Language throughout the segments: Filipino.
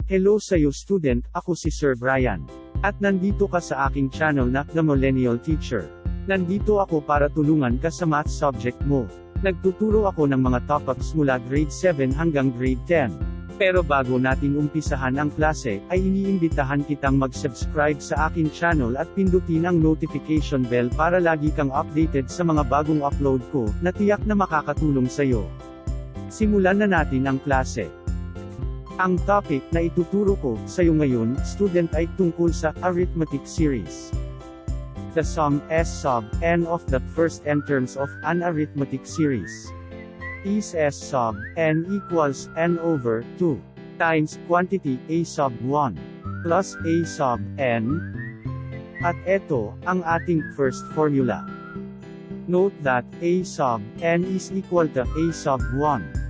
Hello sa'yo student, ako si Sir Bryan. At nandito ka sa aking channel na The Millennial Teacher. Nandito ako para tulungan ka sa math subject mo. Nagtuturo ako ng mga topics mula grade 7 hanggang grade 10. Pero bago natin umpisahan ang klase, ay iniimbitahan kitang mag-subscribe sa aking channel at pindutin ang notification bell para lagi kang updated sa mga bagong upload ko, na tiyak na makakatulong sa'yo. Simulan na natin ang klase. Ang topic na ituturo ko sa'yo ngayon, student, ay tungkol sa Arithmetic Series. The sum S sub n of the first n terms of an arithmetic series is S sub n equals n over 2 times quantity A sub 1 plus A sub n. At ito ang ating first formula. Note that A sub n is equal to A sub 1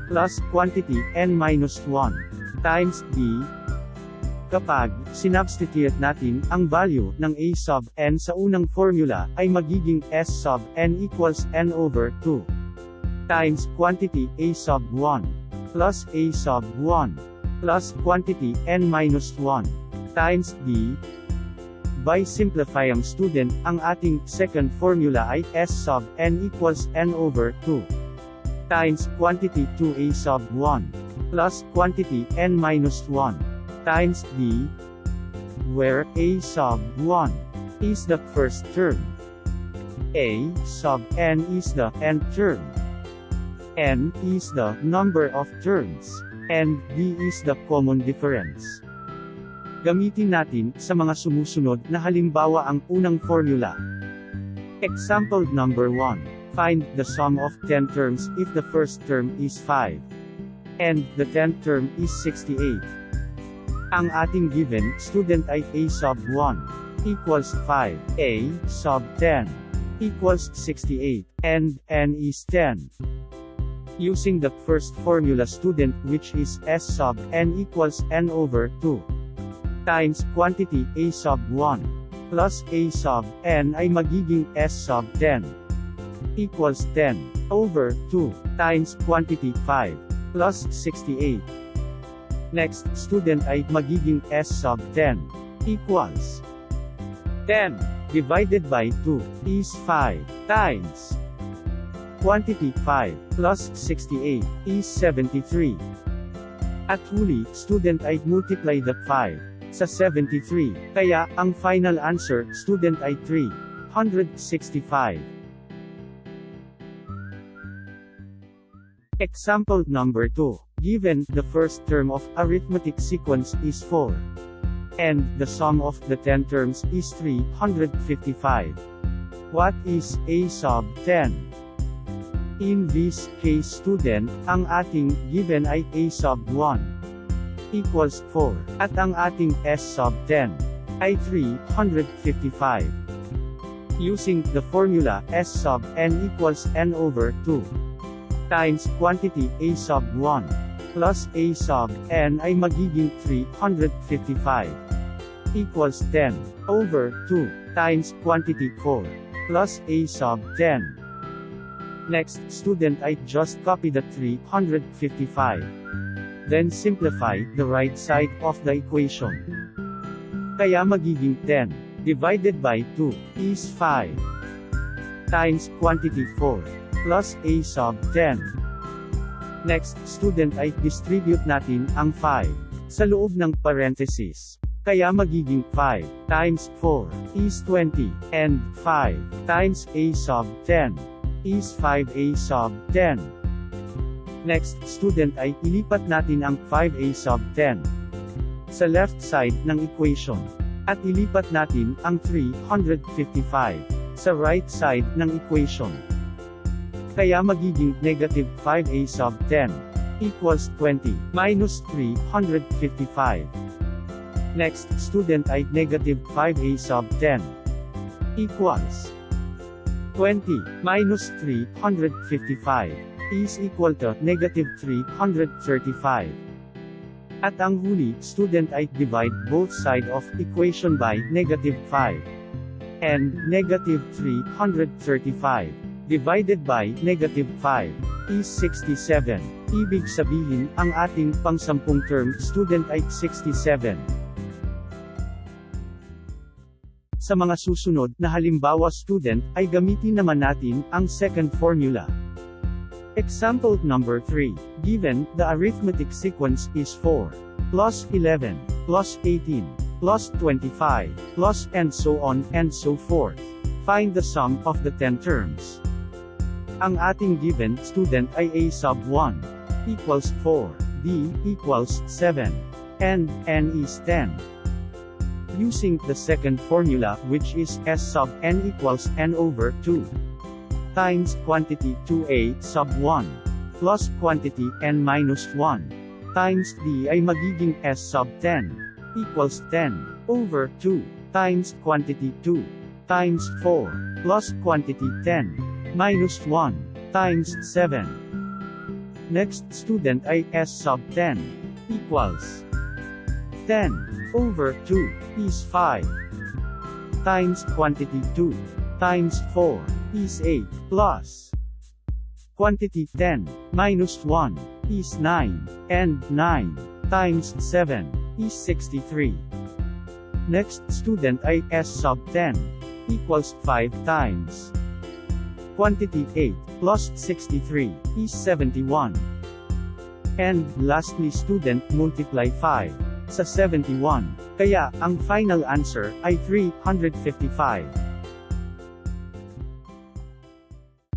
plus quantity n minus 1 times b. Kapag sinubstitute natin ang value ng A sub n sa unang formula, ay magiging S sub n equals n over 2 times quantity A sub 1 plus A sub 1 plus quantity n minus 1 times b. By simplifying student, ang ating second formula ay S sub n equals n over 2 times quantity 2A sub 1 plus quantity n minus 1 times b, where A sub 1 is the first term, A sub n is the nth term, n is the number of terms, and b is the common difference. Gamitin natin sa mga sumusunod na halimbawa ang unang formula. Example number 1. Find the sum of 10 terms if the first term is 5 and the 10th term is 68. Ang ating given student ay A sub 1 equals 5, A sub 10 equals 68, and n is 10. Using the first formula student, which is S sub n equals n over 2 times quantity A sub 1 plus A sub n, ay magiging S sub 10 equals 10 over 2 times quantity 5 plus 68. Next student ay magiging S sub 10 equals 10 divided by 2 is 5 times quantity 5 plus 68 is 73. At huli, student ay multiply the 5 sa 73, kaya ang final answer student ay 365. Example number 2. Given the first term of arithmetic sequence is 4, and the sum of the 10 terms is 355. What is A sub 10? In this case student, ang ating given ay A sub 1 equals 4, at ang ating S sub 10 ay 355. Using the formula S sub n equals n over 2 times quantity A sub 1 plus A sub n, ay magiging 355 equals 10 over 2 times quantity 4 plus A sub 10. Next student, I just copy the 355. Then simplify the right side of the equation. Kaya magiging 10 divided by 2 is 5 times quantity 4 plus A sub 10. Next student, ay distribute natin ang 5 sa loob ng parenthesis. Kaya magiging 5 times 4 is 20, and 5 times A sub 10 is 5A sub 10. Next student, ay ilipat natin ang 5A sub 10 sa left side ng equation, at ilipat natin ang 355 sa right side ng equation. Kaya magiging negative 5A sub 10 equals 20 minus 355. Next student, ay negative 5A sub 10 equals 20 minus 355 is equal to negative 335. At ang huli student, ay divide both side of equation by negative 5 and negative 335. divided by -5 is 67. Ibig sabihin, ang ating pang-10 term student ay 67. Sa mga susunod na halimbawa student, ay gamitin naman natin ang second formula. Example number 3. Given, the arithmetic sequence is 4 plus 11 plus 18 plus 25 plus and so on and so forth. Find the sum of the 10 terms. Ang ating given student ay a sub 1 equals 4, d equals 7, and n is 10. Using the second formula, which is s sub n equals n over 2 times quantity 2a sub 1 plus quantity n minus 1 times d ay magiging s sub 10 equals 10 over 2 times quantity 2 times 4 plus quantity 10 minus 1 times 7. Next student ay s sub 10 equals 10 over 2 is 5 times quantity 2 times 4 is 8 plus quantity 10 minus 1 is 9 and 9 times 7 is 63. Next student ay s sub 10 equals 5 times quantity 8 plus 63 is 71. And lastly student multiply 5 sa 71, kaya ang final answer ay 355.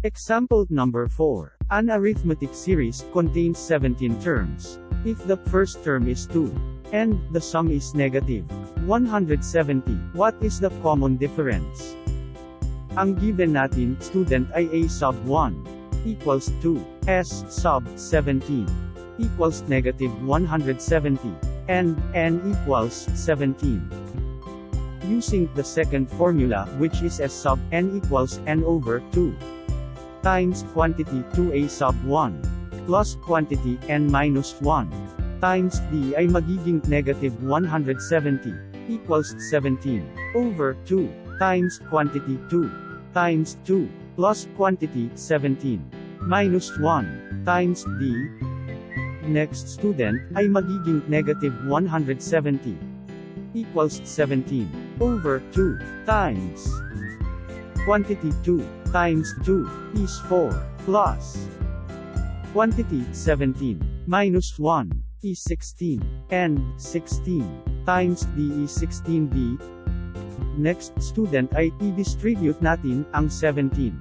Example number 4. An arithmetic series contains 17 terms. If the first term is 2, and the sum is negative 170, what is the common difference? Ang given natin student ay a sub 1 equals 2, s sub 17 equals negative 170, and n equals 17. Using the second formula, which is s sub n equals n over 2 times quantity 2a sub 1 plus quantity n minus 1 times d ay magiging negative 170 equals 17 over 2 times quantity 2 times 2 plus quantity 17 minus 1 times d. Next student ay magiging negative 170 equals 17 over 2 times quantity 2 times 2 is 4 plus quantity 17 minus 1 is 16 and 16 times d is 16d. Next student ay i-distribute natin ang 17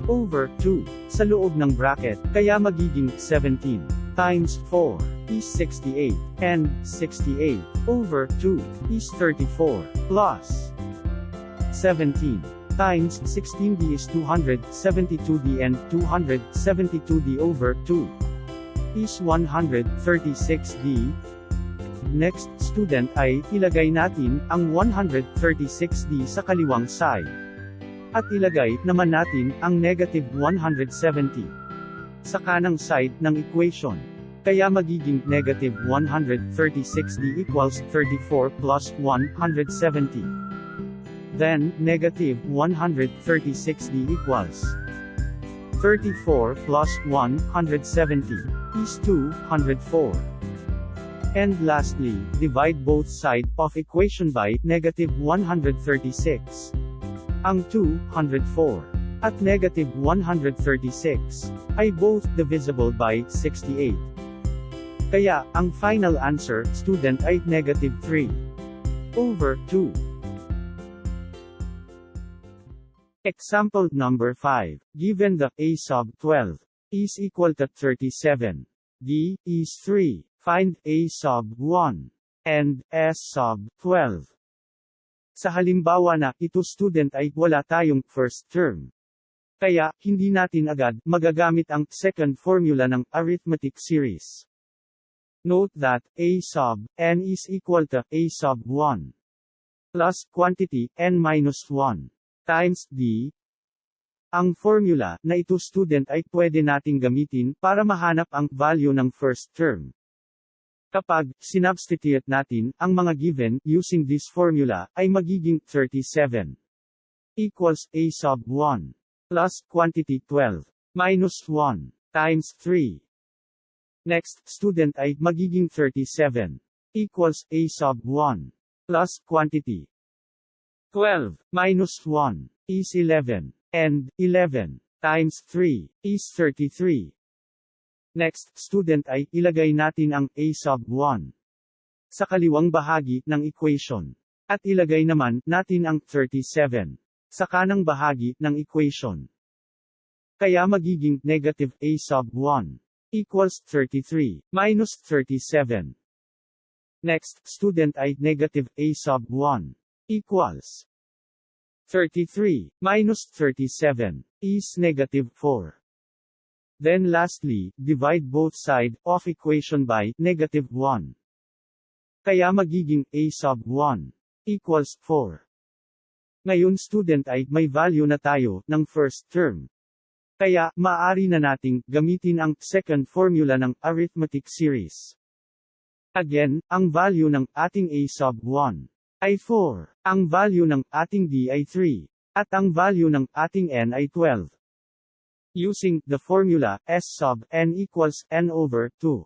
over 2 sa loob ng bracket, kaya magiging 17 times 4 is 68, and 68 over 2 is 34, plus 17 times 16d is 272d, and 272d over 2 is 136d. Next student ay ilagay natin ang 136d sa kaliwang side. At ilagay naman natin ang negative 170 sa kanang side ng equation. Kaya magiging negative 136d equals 34 plus 170. Then, negative 136d equals 34 plus 170 is 204. And lastly, divide both sides of equation by negative 136. Ang 204 at negative 136 ay both divisible by 68. Kaya, ang final answer, student, ay negative 3 over 2. Example number 5. Given the a sub 12 is equal to 37, d is 3. Find a sub 1 and s sub 12. Sa halimbawa na ito student ay wala tayong first term. Kaya, hindi natin agad magagamit ang second formula ng arithmetic series. Note that a sub n is equal to a sub 1 plus quantity n minus 1 times d. Ang formula na ito student ay pwede nating gamitin para mahanap ang value ng first term. Kapag sinubstitute natin ang mga given using this formula, ay magiging 37 equals a sub 1 plus quantity 12 minus 1 times 3. Next, student ay magiging 37 equals a sub 1 plus quantity 12 minus 1 is 11, and 11 times 3 is 33. Next, student ay ilagay natin ang a sub 1 sa kaliwang bahagi ng equation. At ilagay naman natin ang 37 sa kanang bahagi ng equation. Kaya magiging negative a sub 1 equals 33 minus 37. Next, student ay negative a sub 1 equals 33 minus 37 is negative 4. Then lastly, divide both sides of equation by negative 1. Kaya magiging a sub 1 equals 4. Ngayon student ay may value na tayo ng first term. Kaya, maaari na nating gamitin ang second formula ng arithmetic series. Again, ang value ng ating a sub 1 ay 4, ang value ng ating d ay 3, at ang value ng ating n ay 12. Using the formula, s sub n equals n over 2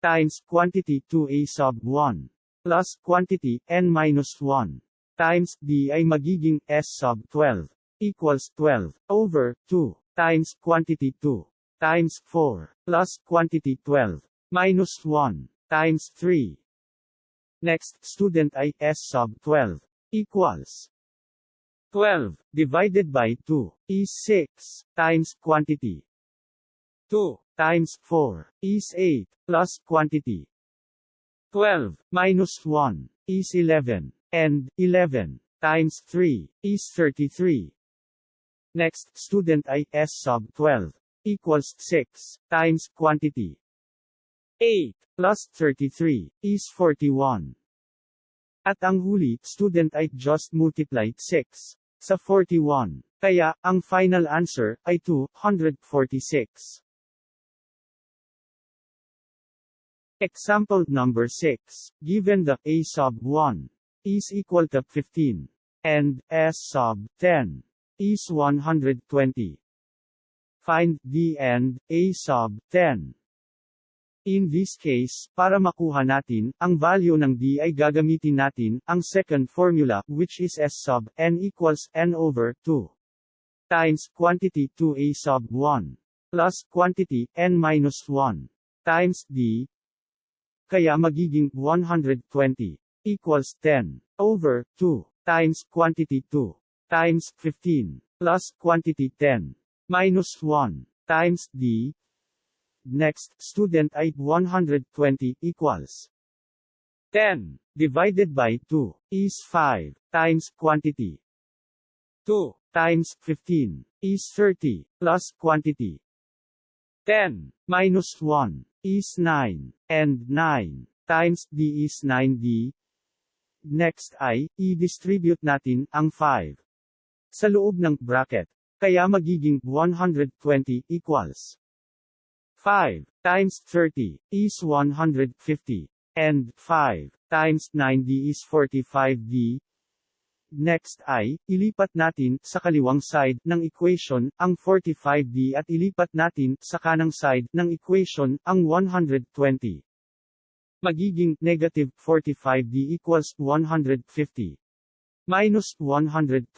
times quantity 2a sub 1 plus quantity n minus 1 times d ay magiging s sub 12 equals 12 over 2 times quantity 2 times 4 plus quantity 12 minus 1 times 3. Next, student ay s sub 12 equals 12 divided by 2 is 6 times quantity 2 times 4 is 8 plus quantity 12 minus 1 is 11, and 11 times 3 is 33. Next, student ay s sub 12 equals 6 times quantity 8 plus 33 is 41. At ang huli, student ay just multiply 6 sa 41. Kaya, ang final answer ay 246. Example number 6. Given the a sub 1 is equal to 15, and s sub 10 is 120. Find d and a sub 10. In this case, para makuha natin ang value ng d ay gagamitin natin ang second formula, which is s sub n equals n over 2 times quantity 2a sub 1 plus quantity n minus 1 times d. Kaya magiging 120 equals 10 over 2 times quantity 2 times 15 plus quantity 10 minus 1 times d. Next, student ay 120 equals 10 divided by 2 is 5 times quantity 2 times 15 is 30 plus quantity 10 minus 1 is 9, and 9 times d is 9d. Next ay, i-distribute natin ang 5 sa loob ng bracket. Kaya magiging 120 equals 5 times 30 is 150, and 5 times 9d is 45d. Next ay, ilipat natin sa kaliwang side ng equation ang 45d at ilipat natin sa kanang side ng equation ang 120. Magiging negative 45d equals 150 minus 120.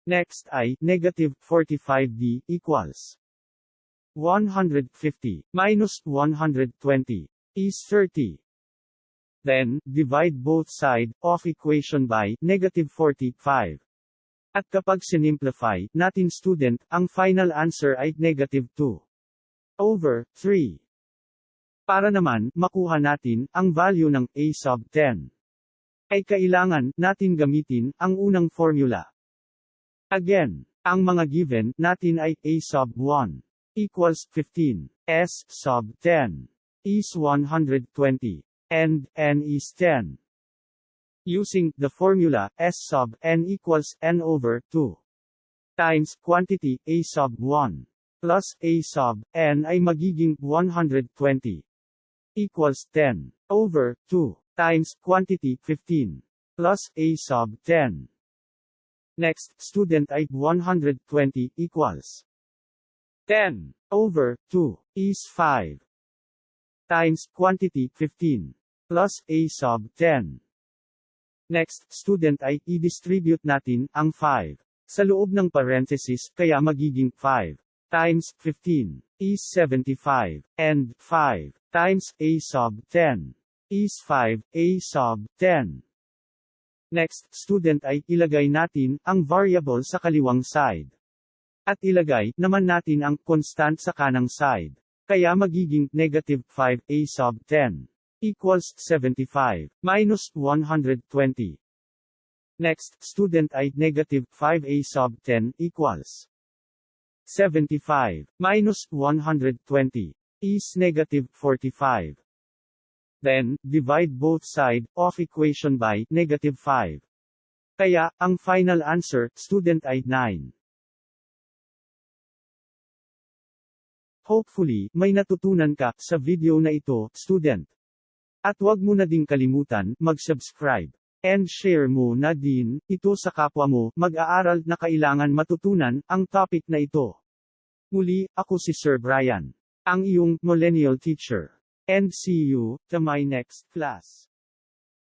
Next ay, negative 45d equals 150 minus 120 is 30. Then, divide both sides of equation by negative 45. At kapag sinimplify natin student, ang final answer ay negative 2 over 3. Para naman, makuha natin ang value ng a sub 10, ay kailangan natin gamitin ang unang formula. Again, ang mga given natin ay a sub 1 equals 15, s sub 10 is 120. And n is 10. Using the formula, s sub n equals n over 2 times quantity a sub 1 plus a sub n ay magiging 120 equals 10 over 2 times quantity 15 plus a sub 10. Next, student I 120 equals 10 over 2 is 5 times quantity 15 plus a sub 10. Next, student I, i-distribute natin ang 5 sa loob ng parenthesis, kaya magiging 5 times 15 is 75, and 5 times a sub 10 is 5 a sub 10. Next, student I, ilagay natin ang variable sa kaliwang side. At ilagay naman natin ang constant sa kanang side. Kaya magiging negative 5 a sub 10 equals 75 minus 120. Next, student I, negative 5 a sub 10 equals 75 minus 120 is negative 45. Then, divide both sides of equation by negative 5. Kaya, ang final answer, student I, 9. Hopefully, may natutunan ka sa video na ito, student. At huwag mo na ding kalimutan, mag-subscribe. And share mo na din ito sa kapwa mo, mag-aaral na kailangan matutunan ang topic na ito. Muli, ako si Sir Bryan, ang iyong Millennial Teacher. And see you to my next class.